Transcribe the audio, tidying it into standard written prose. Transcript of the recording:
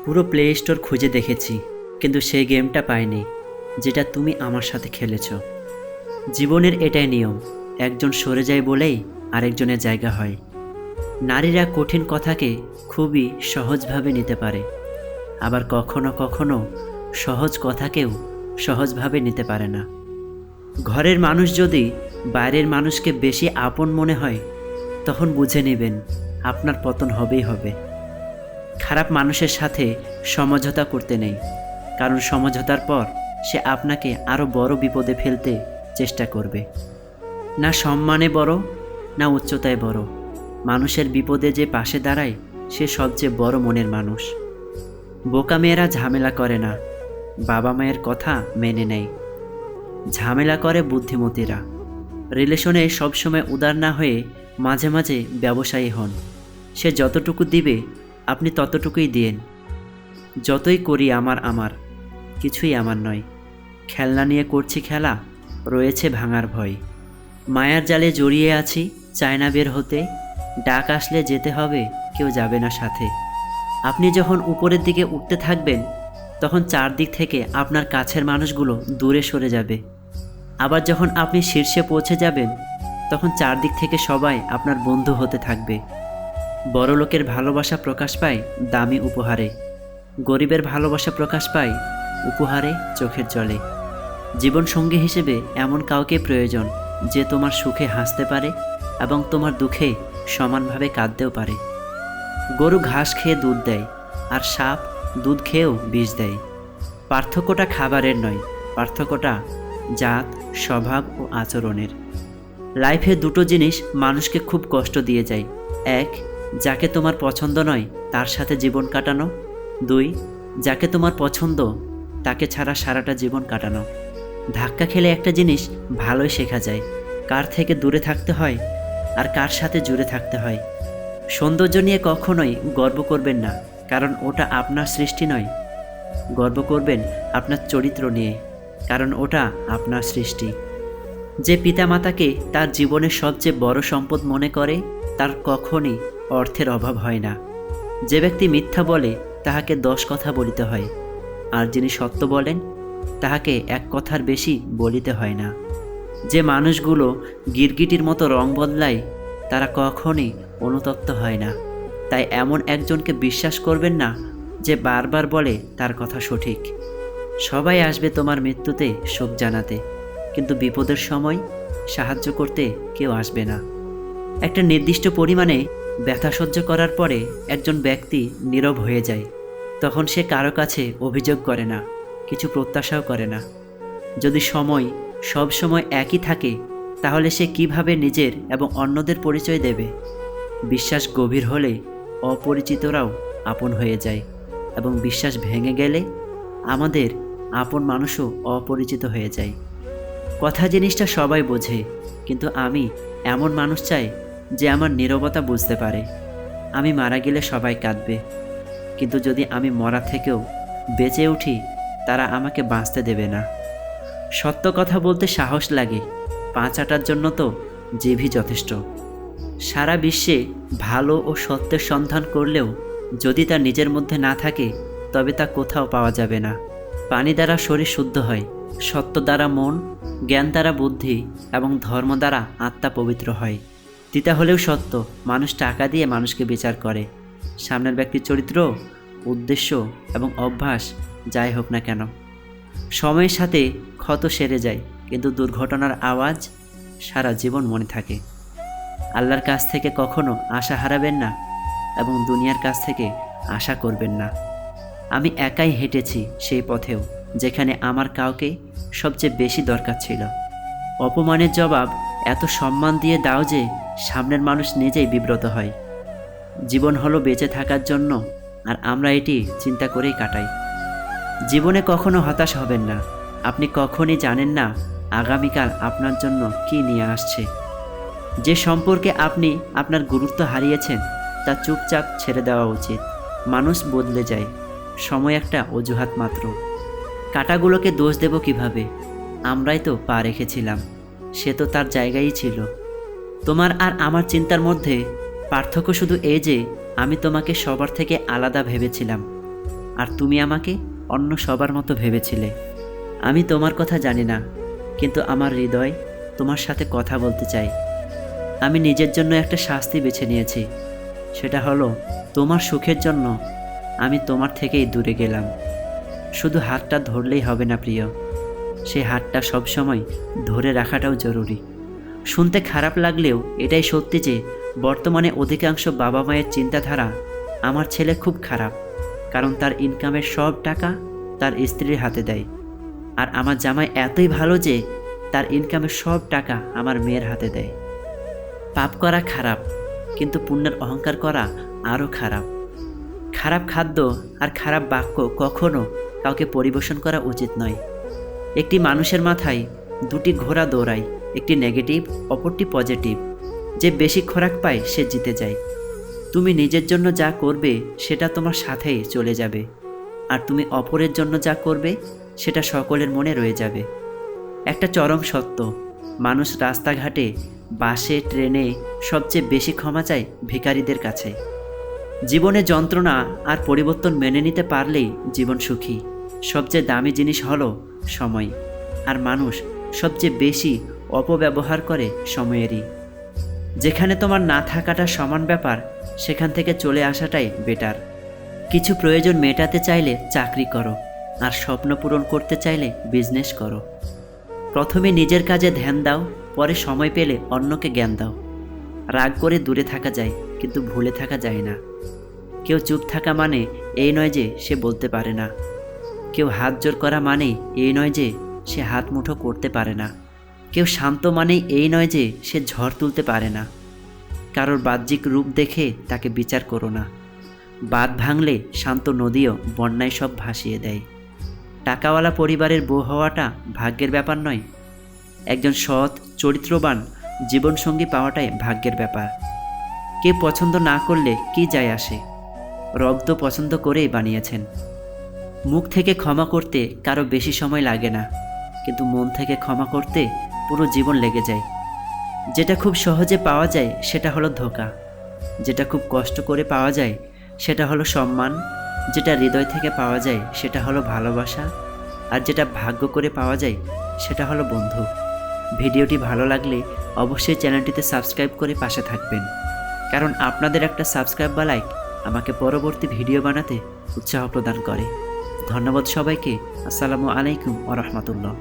পুরো play store খুঁজে দেখেছি, কিন্তু সেই গেমটা পাইনি যেটা তুমি আমার সাথে খেলেছ। জীবনের এটাই নিয়ম, একজন সরে যায় বলেই আরেকজনের জায়গা হয়। নারীরা কঠিন কথাকে খুবই সহজভাবে নিতে পারে, আবার কখনো কখনো সহজ কথাকেও সহজভাবে নিতে পারে না। ঘরের মানুষ যদি বাইরের মানুষকে বেশি আপন মনে হয়, তখন বুঝে নেবেন আপনার পতন হবেই হবে। খারাপ মানুষের সাথে সমঝোতা করতে নেই, কারণ সমঝোতার পর সে আপনাকে আরও বড় বিপদে ফেলতে চেষ্টা করবে। না সম্মানে বড়, না উচ্চতায় বড়, মানুষের বিপদে যে পাশে দাঁড়ায় সে সবচেয়ে বড় মনের মানুষ। বোকা মেয়েরা ঝামেলা করে না, বাবা মায়ের কথা মেনে নেয়। ঝামেলা করে বুদ্ধিমতীরা। রিলেশনে সবসময় উদার না হয়ে মাঝে মাঝে ব্যবসায়ী হন। সে যতটুকু দিবে আপনি ততটুকুই দিয়েন। যতই করি আমার আমার, কিছুই আমার নয়। খেলনা নিয়ে করছি খেলা, রয়েছে ভাঙার ভয়। মায়ার জালে জড়িয়ে আছি, চায় না বের হতে। ডাক আসলে যেতে হবে, কেউ যাবে না সাথে। আপনি যখন উপরের দিকে উঠতে থাকবেন, তখন চারদিক থেকে আপনার কাছের মানুষগুলো দূরে সরে যাবে। আবার যখন আপনি শীর্ষে পৌঁছে যাবেন, তখন চারদিক থেকে সবাই আপনার বন্ধু হতে থাকবে। বড়লোকের ভালোবাসা প্রকাশ পায় দামি উপহারে, গরিবের ভালোবাসা প্রকাশ পায় উপহারে, চোখের জলে। জীবনসঙ্গী হিসেবে এমন কাউকে প্রয়োজন যে তোমার সুখে হাসতে পারে এবং তোমার দুঃখে সমানভাবে কাঁদতেও পারে। গরু ঘাস খেয়ে দুধ দেয়, আর সাপ দুধ খেয়েও বিষ দেয়। পার্থক্যটা খাবারের নয়, পার্থক্যটা জাত, স্বভাব ও আচরণের। লাইফে দুটো জিনিস মানুষকে খুব কষ্ট দিয়ে যায়। এক, যাকে তোমার পছন্দ নয় তার সাথে জীবন কাটানো। দুই, যাকে তোমার পছন্দ তাকে ছাড়া সারাটা জীবন কাটানো। ধাক্কা খেলে একটা জিনিস ভালোই শেখা যায়, কার থেকে দূরে থাকতে হয় আর কার সাথে জুড়ে থাকতে হয়। সৌন্দর্য নিয়ে কখনোই গর্ব করবেন না, কারণ ওটা আপনার সৃষ্টি নয়। গর্ব করবেন আপনার চরিত্র নিয়ে, কারণ ওটা আপনার সৃষ্টি। যে পিতামাতাকে তার জীবনের সবচেয়ে বড় সম্পদ মনে করে, তার কখনই অর্থের অভাব হয় না। যে ব্যক্তি মিথ্যা বলে তাহাকে 10 কথা বলিতে হয়, আর যিনি সত্য বলেন তাহাকে 1 কথার বেশি বলিতে হয় না। যে মানুষগুলো গিরগিটির মতো রং বদলায় তারা কখনই অনুতপ্ত হয় না। তাই এমন একজনকে বিশ্বাস করবেন না যে বারবার বলে তার কথা সঠিক। সবাই আসবে তোমার মৃত্যুতে শোক জানাতে, কিন্তু বিপদের সময় সাহায্য করতে কেউ আসবে না। একটা নির্দিষ্ট পরিমাণে ব্যথা সহ্য করার পরে একজন ব্যক্তি নীরব হয়ে যায়। তখন সে কারো কাছে অভিযোগ করে না, কিছু প্রত্যাশাও করে না। যদি সময় সব সময় একই থাকে, তাহলে সে কিভাবে নিজের এবং অন্যদের পরিচয় দেবে? বিশ্বাস গভীর হলে অপরিচিতরাও আপন হয়ে যায়, এবং বিশ্বাস ভেঙে গেলে আমাদের আপন মানুষও অপরিচিত হয়ে যায়। কথা জিনিসটা সবাই বোঝে, কিন্তু আমি এমন মানুষ চাই যে আমার নীরবতা বুঝতে পারে। আমি মারা গেলে সবাই কাঁদবে, কিন্তু যদি আমি মরা থেকেও বেঁচে উঠি, তারা আমাকে বাঁচতে দেবে না। সত্য কথা বলতে সাহস লাগে, 5 আটার জন্য তো জিভই যথেষ্ট। সারা বিশ্বে ভালো ও সত্যের সন্ধান করলেও যদি তা নিজের মধ্যে না থাকে, তবে তা কোথাও পাওয়া যাবে না। পানি দ্বারা শরীর শুদ্ধ হয়, সত্য দ্বারা মন, জ্ঞান দ্বারা বুদ্ধি এবং ধর্ম দ্বারা আত্মা পবিত্র হয়। তিতা হলেও সত্য, মানুষ টাকা দিয়ে মানুষকে বিচার করে। সামনের ব্যক্তির চরিত্র, উদ্দেশ্য এবং অভ্যাস যাই হোক না কেন, সময়ের সাথে ক্ষত সেরে যায়, কিন্তু দুর্ঘটনার আওয়াজ সারা জীবন মনে থাকে। আল্লাহর কাছ থেকে কখনো আশা হারাবেন না, এবং দুনিয়ার কাছ থেকে আশা করবেন না। আমি একাই হেঁটেছি সেই পথেও, যেখানে আমার কাউকে সবচেয়ে বেশি দরকার ছিল। অপমানের জবাব এত সম্মান দিয়ে দাও যে সামনের মানুষ নিজেই বিব্রত হয়। জীবন হলো বেঁচে থাকার জন্য, আর আমরা এটি চিন্তা করেই কাটাই। জীবনে কখনো হতাশ হবেন না, আপনি কখনই জানেন না আগামীকাল আপনার জন্য কী নিয়ে আসছে। যে সম্পর্কে আপনি আপনার গুরুত্ব হারিয়েছেন তা চুপচাপ ছেড়ে দেওয়া উচিত। মানুষ বদলে যায়, সময় একটা অজুহাত মাত্র। কাঁটাগুলোকে দোষ দেব কিভাবে? আমরাই তো পা রেখেছিলাম, সে তো তার জায়গায়ই ছিল। তোমার আর আমার চিন্তার মধ্যে পার্থক্য শুধু এই যে আমি তোমাকে সবার থেকে আলাদা ভেবেছিলাম, আর তুমি আমাকে অন্য সবার মতো ভেবেছিলে। আমি তোমার কথা জানি না, কিন্তু আমার হৃদয় তোমার সাথে কথা বলতে চাই। আমি নিজের জন্য একটা শাস্তি বেছে নিয়েছি, সেটা হলো তোমার সুখের জন্য আমি তোমার থেকেই দূরে গেলাম। শুধু হাতটা ধরলেই হবে না প্রিয়, সেই হাতটা সবসময় ধরে রাখাটাও জরুরি। শুনতে খারাপ লাগলেও এটাই সত্যি যে বর্তমানে অধিকাংশ বাবা মায়ের চিন্তাধারা, আমার ছেলে খুব খারাপ, কারণ তার ইনকামের সব টাকা তার স্ত্রীর হাতে দেয়, আর আমার জামাই এতই ভালো যে তার ইনকামের সব টাকা আমার মেয়ের হাতে দেয়। পাপ করা খারাপ, কিন্তু পুণ্যের অহংকার করা আরও খারাপ। খারাপ খাদ্য আর খারাপ বাক্য কখনো কাউকে পরিবেশন করা উচিত নয়। একটি মানুষের মাথায় দুটি ঘোড়া দৌড়ায়, একটি নেগেটিভ, অপরটি পজিটিভ। যে বেশি খোরাক পায় সে জিতে যায়। তুমি নিজের জন্য যা করবে সেটা তোমার সাথেই চলে যাবে, আর তুমি অপরের জন্য যা করবে সেটা সকলের মনে রয়ে যাবে। একটা চরম সত্য, মানুষ রাস্তাঘাটে, বাসে, ট্রেনে সবচেয়ে বেশি ক্ষমা চায় ভিখারিদের কাছে। জীবনে যন্ত্রণা আর পরিবর্তন মেনে নিতে পারলেই জীবন সুখী। সবচেয়ে দামি জিনিস হলো সময়, আর মানুষ সবচেয়ে বেশি অপব্যবহার করে সময়েরই। যেখানে তোমার না থাকাটা সমান ব্যাপার, সেখান থেকে চলে আসাটাই বেটার। কিছু প্রয়োজন মেটাতে চাইলে চাকরি করো, আর স্বপ্ন পূরণ করতে চাইলে বিজনেস করো। প্রথমে নিজের কাজে ধ্যান দাও, পরে সময় পেলে অন্যকে জ্ঞান দাও। রাগ করে দূরে থাকা যায়, কিন্তু ভুলে থাকা যায় না। কেউ চুপ থাকা মানে এই নয় যে সে বলতে পারে না। কেউ হাত জোর করা মানেই এই নয় যে সে হাত মুঠো করতে পারে না। কেউ শান্ত মানেই এই নয় যে সে ঝড় তুলতে পারে না। কারোর বাহ্যিক রূপ দেখে তাকে বিচার করো না। বাঁধ ভাঙলে শান্ত নদীও বন্যায় সব ভাসিয়ে দেয়। টাকাওয়ালা পরিবারের বউ হওয়াটা ভাগ্যের ব্যাপার নয়, একজন সৎ, চরিত্রবান জীবনসঙ্গী পাওয়াটাই ভাগ্যের ব্যাপার। কে পছন্দ না করলে কি যায় আসে, রব তো পছন্দ করেই বানিয়েছেন। মুখ থেকে ক্ষমা করতে কারো বেশি সময় লাগে না, কিন্তু মন থেকে ক্ষমা করতে পুরো জীবন লেগে যায়। যেটা খুব সহজে পাওয়া যায় সেটা হলো ধোঁকা, যেটা খুব কষ্ট করে পাওয়া যায় সেটা হলো সম্মান, যেটা হৃদয় থেকে পাওয়া যায় সেটা হলো ভালোবাসা, আর যেটা ভাগ্য করে পাওয়া যায় সেটা হলো বন্ধু। ভিডিওটি ভালো লাগলে অবশ্যই চ্যানেলটিতে সাবস্ক্রাইব করে পাশে থাকবেন, কারণ আপনাদের একটা সাবস্ক্রাইব বা লাইক আমাকে পরবর্তী ভিডিও বানাতে উৎসাহ প্রদান করে। ধন্যবাদ সবাইকে। আসসালামু আলাইকুম ওয়া রাহমাতুল্লাহ।